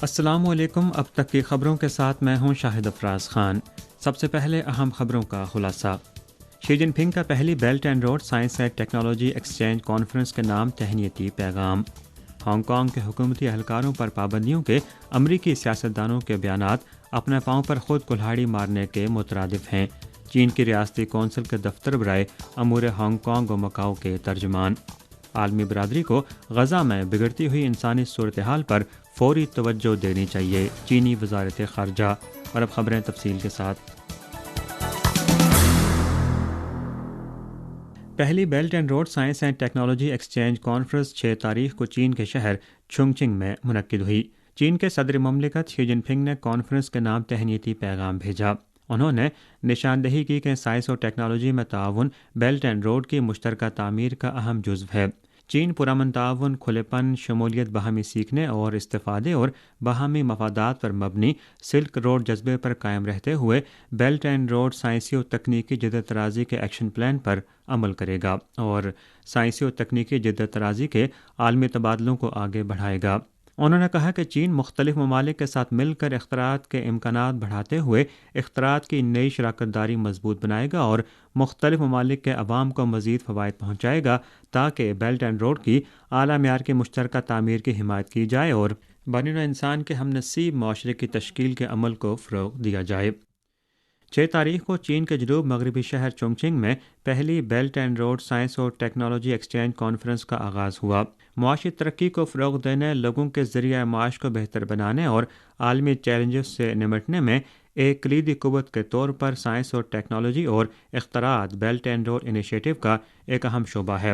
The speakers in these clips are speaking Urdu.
السلام علیکم۔ اب تک کی خبروں کے ساتھ میں ہوں شاہد افراز خان۔ سب سے پہلے اہم خبروں کا خلاصہ۔ شی جن پنگ کا پہلی belt and road signs and technology exchange conference کے نام تہنیتی پیغام۔ ہانگ کانگ کے حکومتی اہلکاروں پر پابندیوں کے امریکی سیاستدانوں کے بیانات اپنے پاؤں پر خود کلہاڑی مارنے کے مترادف ہیں۔ چین کی ریاستی کونسل کے دفتر برائے امور ہانگ کانگ و مکاؤ کے ترجمان۔ عالمی برادری کو غزہ میں بگڑتی ہوئی انسانی صورتحال پر فوری توجہ دینی چاہیے، چینی وزارت خارجہ۔ اور اب خبریں تفصیل کے ساتھ۔ پہلی belt and road signs and technology exchange conference 6 تاریخ کو چین کے شہر چونگچنگ میں منعقد ہوئی۔ چین کے صدر مملکت شی جن پنگ نے کانفرنس کے نام تہنیتی پیغام بھیجا۔ انہوں نے نشاندہی کی کہ سائنس اور ٹیکنالوجی میں تعاون بیلٹ اینڈ روڈ کی مشترکہ تعمیر کا اہم جزو ہے۔ چین پرامن تعاون، کھلے پن، شمولیت، باہمی سیکھنے اور استفادے اور باہمی مفادات پر مبنی سلک روڈ جذبے پر قائم رہتے ہوئے بیلٹ اینڈ روڈ سائنسی و تکنیکی جدت طرازی کے ایکشن پلان پر عمل کرے گا اور سائنسی و تکنیکی جدت طرازی کے عالمی تبادلوں کو آگے بڑھائے گا۔ انہوں نے کہا کہ چین مختلف ممالک کے ساتھ مل کر اختراعات کے امکانات بڑھاتے ہوئے اختراعات کی نئی شراکت داری مضبوط بنائے گا اور مختلف ممالک کے عوام کو مزید فوائد پہنچائے گا تاکہ بیلٹ اینڈ روڈ کی اعلیٰ معیار کی مشترکہ تعمیر کی حمایت کی جائے اور بنی نوع انسان کے ہم نصیب معاشرے کی تشکیل کے عمل کو فروغ دیا جائے۔ 6 تاریخ کو چین کے جنوب مغربی شہر چونگچنگ میں پہلی بیلٹ اینڈ روڈ سائنس اور ٹیکنالوجی ایکسچینج کانفرنس کا آغاز ہوا۔ معاشی ترقی کو فروغ دینے، لوگوں کے ذریعہ معاش کو بہتر بنانے اور عالمی چیلنجز سے نمٹنے میں ایک کلیدی قوت کے طور پر سائنس اور ٹیکنالوجی اور اختراعات بیلٹ اینڈ روڈ انیشیٹو کا ایک اہم شعبہ ہے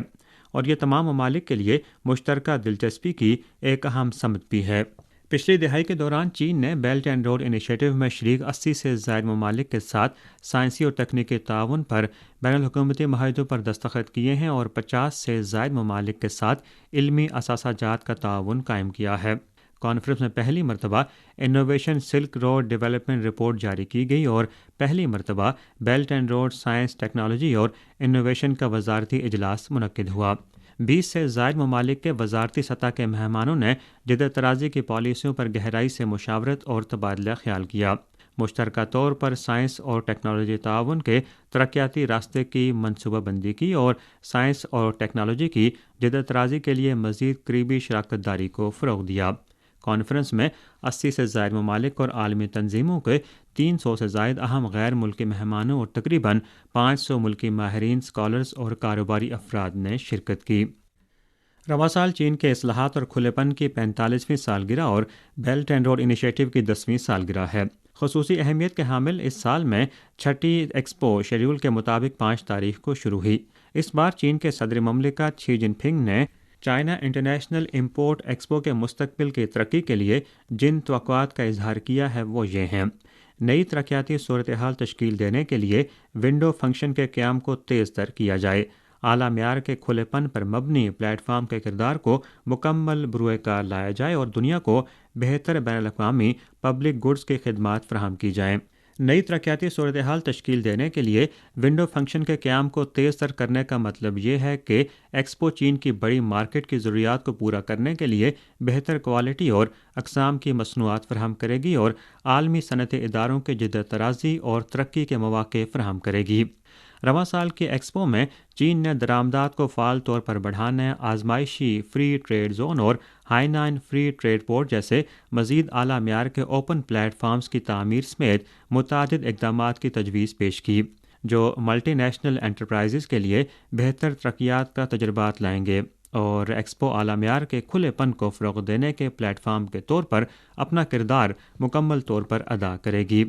اور یہ تمام ممالک کے لیے مشترکہ دلچسپی کی ایک اہم سمت بھی ہے۔ پچھلی دہائی کے دوران چین نے بیلٹ اینڈ روڈ انیشیٹو میں شریک 80 سے زائد ممالک کے ساتھ سائنسی اور تکنیکی تعاون پر بین الاقوامی معاہدوں پر دستخط کیے ہیں اور 50 سے زائد ممالک کے ساتھ علمی اثاثہ جات کا تعاون قائم کیا ہے۔ کانفرنس میں پہلی مرتبہ innovation silk road development report جاری کی گئی اور پہلی مرتبہ belt and road signs, technology اور انوویشن کا وزارتی اجلاس منعقد ہوا۔ 20 سے زائد ممالک کے وزارتی سطح کے مہمانوں نے جدت طرازی کی پالیسیوں پر گہرائی سے مشاورت اور تبادلہ خیال کیا۔ مشترکہ طور پر سائنس اور ٹیکنالوجی تعاون کے ترقیاتی راستے کی منصوبہ بندی کی اور سائنس اور ٹیکنالوجی کی جدت طرازی کے لیے مزید قریبی شراکت داری کو فروغ دیا۔ کانفرنس میں 80 سے زائد ممالک اور عالمی تنظیموں کے 300 سے زائد اہم غیر ملکی مہمانوں اور تقریباً 500 ملکی ماہرین، اسکالرز اور کاروباری افراد نے شرکت کی۔ رواں سال چین کے اصلاحات اور کھلے پن کی 45ویں سالگرہ اور بیلٹ اینڈ روڈ انیشیٹو کی 10ویں سالگرہ ہے۔ خصوصی اہمیت کے حامل اس سال میں چھٹی ایکسپو شیڈول کے مطابق 5 تاریخ کو شروع ہوئی۔ اس بار چین کے صدر مملکت شی جن پنگ نے چائنا انٹرنیشنل امپورٹ ایکسپو کے مستقبل کی ترقی کے لیے جن توقعات کا اظہار کیا ہے وہ یہ ہیں: نئی ترقیاتی صورتحال تشکیل دینے کے لیے ونڈو فنکشن کے قیام کو تیز تر کیا جائے، اعلیٰ معیار کے کھلے پن پر مبنی پلیٹ فارم کے کردار کو مکمل بروئے کار لایا جائے اور دنیا کو بہتر بین الاقوامی پبلک گڈز کی خدمات فراہم کی جائیں۔ نئی ترقیاتی صورتحال تشکیل دینے کے لیے ونڈو فنکشن کے قیام کو تیز تر کرنے کا مطلب یہ ہے کہ ایکسپو چین کی بڑی مارکیٹ کی ضروریات کو پورا کرنے کے لیے بہتر کوالٹی اور اقسام کی مصنوعات فراہم کرے گی اور عالمی صنعتی اداروں کے جدت طرازی اور ترقی کے مواقع فراہم کرے گی۔ رواں سال کی ایکسپو میں چین نے درآمدات کو فعال طور پر بڑھانے، آزمائشی فری ٹریڈ زون اور ہائنان فری ٹریڈ پورٹ جیسے مزید اعلیٰ معیار کے اوپن پلیٹ فارمز کی تعمیر سمیت متعدد اقدامات کی تجویز پیش کی جو ملٹی نیشنل انٹرپرائزز کے لیے بہتر ترقیات کا تجربات لائیں گے اور ایکسپو اعلیٰ معیار کے کھلے پن کو فروغ دینے کے پلیٹ فارم کے طور پر اپنا کردار مکمل طور پر ادا کرے گی۔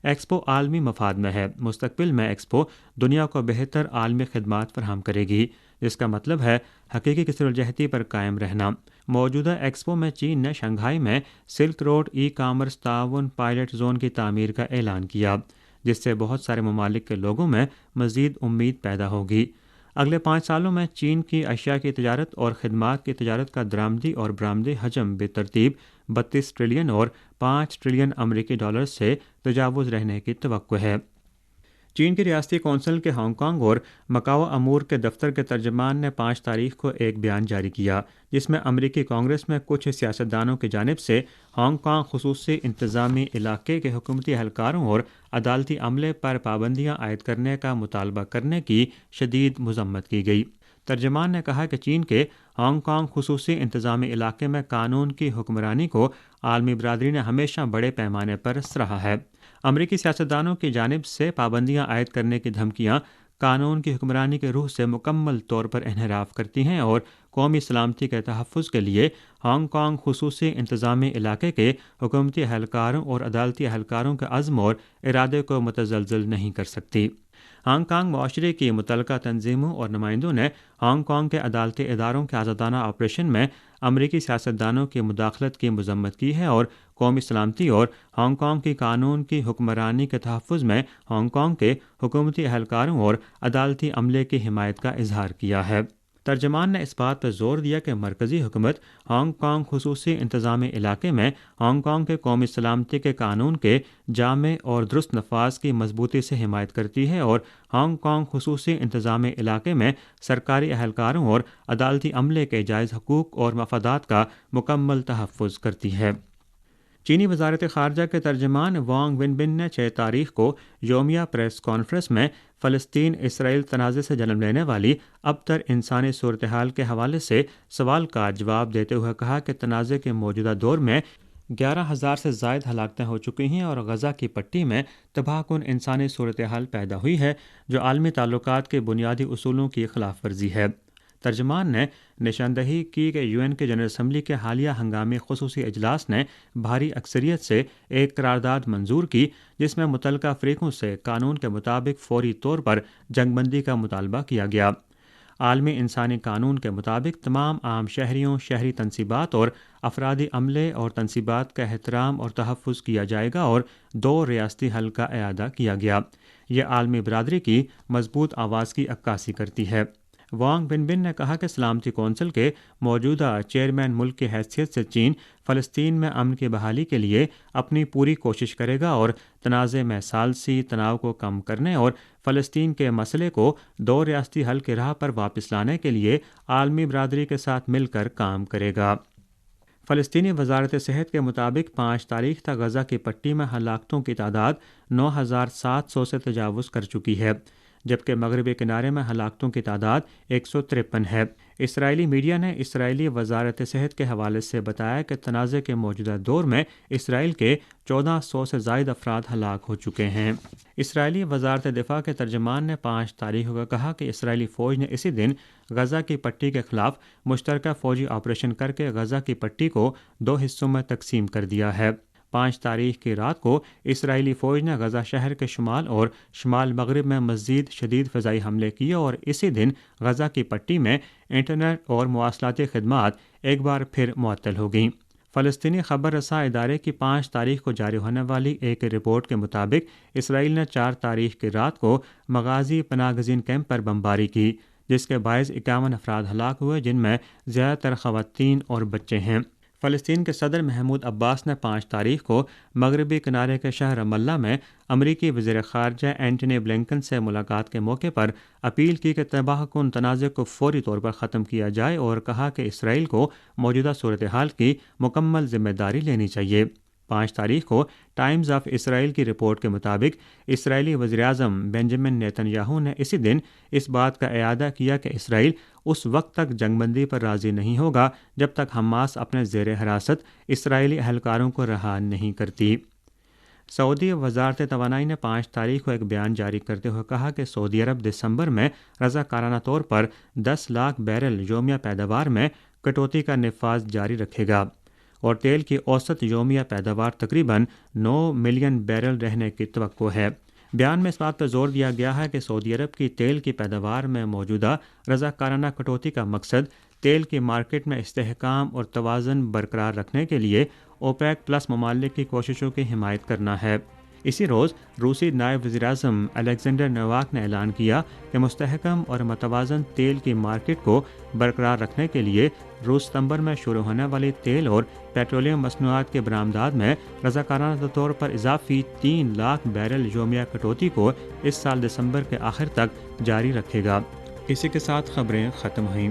ایکسپو عالمی مفاد میں ہے۔ مستقبل میں ایکسپو دنیا کو بہتر عالمی خدمات فراہم کرے گی، جس کا مطلب ہے حقیقی کثیر الجہتی پر قائم رہنا۔ موجودہ ایکسپو میں چین نے شنگھائی میں سلک روڈ ای کامرس تعاون پائلٹ زون کی تعمیر کا اعلان کیا، جس سے بہت سارے ممالک کے لوگوں میں مزید امید پیدا ہوگی۔ اگلے 5 سالوں میں چین کی اشیاء کی تجارت اور خدمات کی تجارت کا درآمدی اور برآمدی حجم بترتیب 32 ٹریلین اور 5 ٹریلین امریکی ڈالر سے تجاوز رہنے کی توقع ہے۔ چین کی ریاستی کونسل کے ہانگ کانگ اور مکاؤ امور کے دفتر کے ترجمان نے 5 تاریخ کو ایک بیان جاری کیا جس میں امریکی کانگریس میں کچھ سیاستدانوں کی جانب سے ہانگ کانگ خصوصی انتظامی علاقے کے حکومتی اہلکاروں اور عدالتی عملے پر پابندیاں عائد کرنے کا مطالبہ کرنے کی شدید مذمت کی گئی۔ ترجمان نے کہا کہ چین کے ہانگ کانگ خصوصی انتظامی علاقے میں قانون کی حکمرانی کو عالمی برادری نے ہمیشہ بڑے پیمانے پر سراہا ہے۔ امریکی سیاستدانوں کی جانب سے پابندیاں عائد کرنے کی دھمکیاں قانون کی حکمرانی کے روح سے مکمل طور پر انحراف کرتی ہیں اور قومی سلامتی کے تحفظ کے لیے ہانگ کانگ خصوصی انتظامی علاقے کے حکومتی اہلکاروں اور عدالتی اہلکاروں کے عزم اور ارادے کو متزلزل نہیں کر سکتی۔ ہانگ کانگ معاشرے کی متعلقہ تنظیموں اور نمائندوں نے ہانگ کانگ کے عدالتی اداروں کے آزادانہ آپریشن میں امریکی سیاستدانوں کی مداخلت کی مذمت کی ہے اور قومی سلامتی اور ہانگ کانگ کی قانون کی حکمرانی کے تحفظ میں ہانگ کانگ کے حکومتی اہلکاروں اور عدالتی عملے کی حمایت کا اظہار کیا ہے۔ ترجمان نے اس بات پر زور دیا کہ مرکزی حکومت ہانگ کانگ خصوصی انتظامی علاقے میں ہانگ کانگ کے قومی سلامتی کے قانون کے جامع اور درست نفاذ کی مضبوطی سے حمایت کرتی ہے اور ہانگ کانگ خصوصی انتظامی علاقے میں سرکاری اہلکاروں اور عدالتی عملے کے جائز حقوق اور مفادات کا مکمل تحفظ کرتی ہے۔ چینی وزارت خارجہ کے ترجمان وانگ ونبن نے 6 تاریخ کو یومیہ پریس کانفرنس میں فلسطین اسرائیل تنازع سے جنم لینے والی ابتر انسانی صورتحال کے حوالے سے سوال کا جواب دیتے ہوئے کہا کہ تنازع کے موجودہ دور میں 11,000 سے زائد ہلاکتیں ہو چکی ہیں اور غزہ کی پٹی میں تباہ کن انسانی صورتحال پیدا ہوئی ہے جو عالمی تعلقات کے بنیادی اصولوں کی خلاف ورزی ہے۔ ترجمان نے نشاندہی کی کہ UN کے جنرل اسمبلی کے حالیہ ہنگامی خصوصی اجلاس نے بھاری اکثریت سے ایک قرارداد منظور کی جس میں متعلقہ فریقوں سے قانون کے مطابق فوری طور پر جنگ بندی کا مطالبہ کیا گیا۔ عالمی انسانی قانون کے مطابق تمام عام شہریوں، شہری تنصیبات اور افرادی عملے اور تنصیبات کا احترام اور تحفظ کیا جائے گا اور 2 ریاستی حل کا اعادہ کیا گیا۔ یہ عالمی برادری کی مضبوط آواز کی عکاسی کرتی ہے۔ وانگ بنبن نے کہا کہ سلامتی کونسل کے موجودہ چیئرمین ملک کی حیثیت سے چین فلسطین میں امن کی بحالی کے لیے اپنی پوری کوشش کرے گا اور تنازع میں ثالثی تناؤ کو کم کرنے اور فلسطین کے مسئلے کو 2 ریاستی حل کی راہ پر واپس لانے کے لیے عالمی برادری کے ساتھ مل کر کام کرے گا۔ فلسطینی وزارت صحت کے مطابق 5 تاریخ تک غزہ کی پٹی میں ہلاکتوں کی تعداد 9,700 سے تجاوز کر چکی ہے، جبکہ مغربی کنارے میں ہلاکتوں کی تعداد 153 ہے۔ اسرائیلی میڈیا نے اسرائیلی وزارت صحت کے حوالے سے بتایا کہ تنازع کے موجودہ دور میں اسرائیل کے 1400 سے زائد افراد ہلاک ہو چکے ہیں۔ اسرائیلی وزارت دفاع کے ترجمان نے 5 تاریخ کو کہا کہ اسرائیلی فوج نے اسی دن غزہ کی پٹی کے خلاف مشترکہ فوجی آپریشن کر کے غزہ کی پٹی کو 2 حصوں میں تقسیم کر دیا ہے۔ 5 تاریخ کی رات کو اسرائیلی فوج نے غزہ شہر کے شمال اور شمال مغرب میں مزید شدید فضائی حملے کیے اور اسی دن غزہ کی پٹی میں انٹرنیٹ اور مواصلاتی خدمات ایک بار پھر معطل ہو گئیں۔ فلسطینی خبر رساں ادارے کی 5 تاریخ کو جاری ہونے والی ایک رپورٹ کے مطابق اسرائیل نے 4 تاریخ کی رات کو مغازی پناہ گزین کیمپ پر بمباری کی جس کے باعث 51 افراد ہلاک ہوئے جن میں زیادہ تر خواتین اور بچے ہیں۔ فلسطین کے صدر محمود عباس نے 5 تاریخ کو مغربی کنارے کے شہر رام اللہ میں امریکی وزیر خارجہ اینٹنی بلنکن سے ملاقات کے موقع پر اپیل کی کہ تباہ کن تنازع کو فوری طور پر ختم کیا جائے اور کہا کہ اسرائیل کو موجودہ صورتحال کی مکمل ذمہ داری لینی چاہیے۔ 5 تاریخ کو ٹائمز آف اسرائیل کی رپورٹ کے مطابق اسرائیلی وزیراعظم بنجمن نیتن یاہو نے اسی دن اس بات کا اعادہ کیا کہ اسرائیل اس وقت تک جنگ بندی پر راضی نہیں ہوگا جب تک حماس اپنے زیر حراست اسرائیلی اہلکاروں کو رہا نہیں کرتی۔ سعودی وزارت توانائی نے 5 تاریخ کو ایک بیان جاری کرتے ہوئے کہا کہ سعودی عرب دسمبر میں رضاکارانہ طور پر 10 لاکھ بیرل یومیہ پیداوار میں کٹوتی کا نفاذ جاری رکھے گا اور تیل کی اوسط یومیہ پیداوار تقریباً 9 ملین بیرل رہنے کی توقع ہے۔ بیان میں اس بات پر زور دیا گیا ہے کہ سعودی عرب کی تیل کی پیداوار میں موجودہ رضاکارانہ کٹوتی کا مقصد تیل کی مارکیٹ میں استحکام اور توازن برقرار رکھنے کے لیے اوپیک پلس ممالک کی کوششوں کی حمایت کرنا ہے۔ اسی روز روسی نائب وزیر اعظم الیگزینڈر نوواک نے اعلان کیا کہ مستحکم اور متوازن تیل کی مارکیٹ کو برقرار رکھنے کے لیے روس ستمبر میں شروع ہونے والی تیل اور پیٹرولیم مصنوعات کے برآمدات میں رضاکارانہ طور پر اضافی 3 لاکھ بیرل یومیہ کٹوتی کو اس سال دسمبر کے آخر تک جاری رکھے گا۔ اسی کے ساتھ خبریں ختم ہوئیں۔